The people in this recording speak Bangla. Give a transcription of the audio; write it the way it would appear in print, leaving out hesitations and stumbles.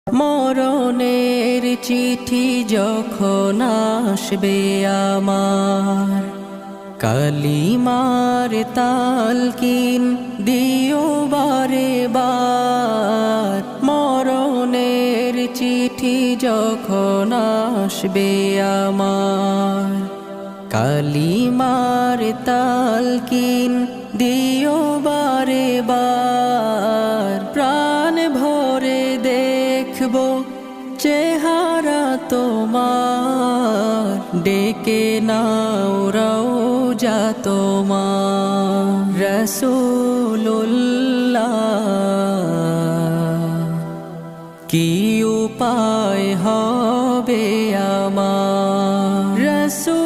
মরণের চিঠি যখন আসবে আমার, কালিমার তালকিন দিও বারে বার। মরণের চিঠি যখন আসবে আমার, কালিমার তালকিন দিও বারে বার। প্রাণ ভরে দেখব চেহারা তোমার, ডেকে নাও রওজা তোমার। রাসূলুল্লাহ কি উপায় হবে আমার, রাসূল